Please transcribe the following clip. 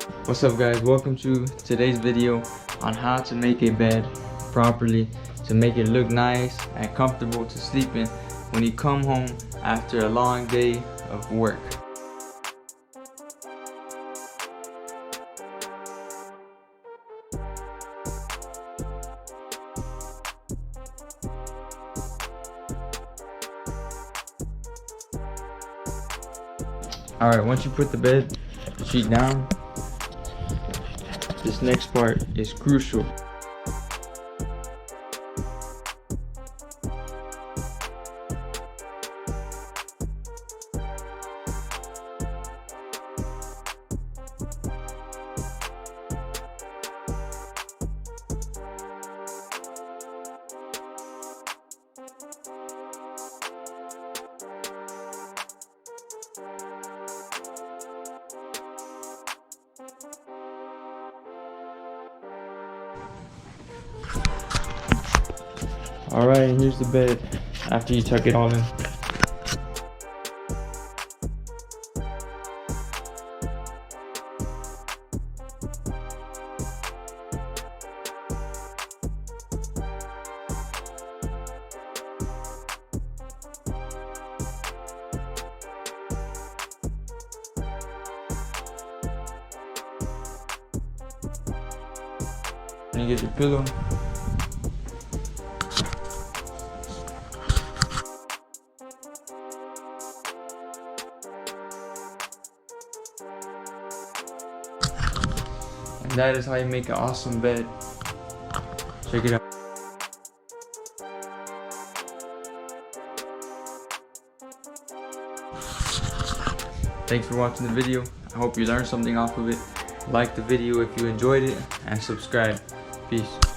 What's up guys, welcome to today's video on how to make a bed properly to make it look nice and comfortable to sleep in when you come home after a long day of work. Alright, once you put the bed sheet down, this next part is crucial. Alright, and here's the bed after you tuck it all in. And you get your pillow. And that is how you make an awesome bed. Check it out. Thanks for watching the video. I hope you learned something off of it. Like the video if you enjoyed it and subscribe. Peace.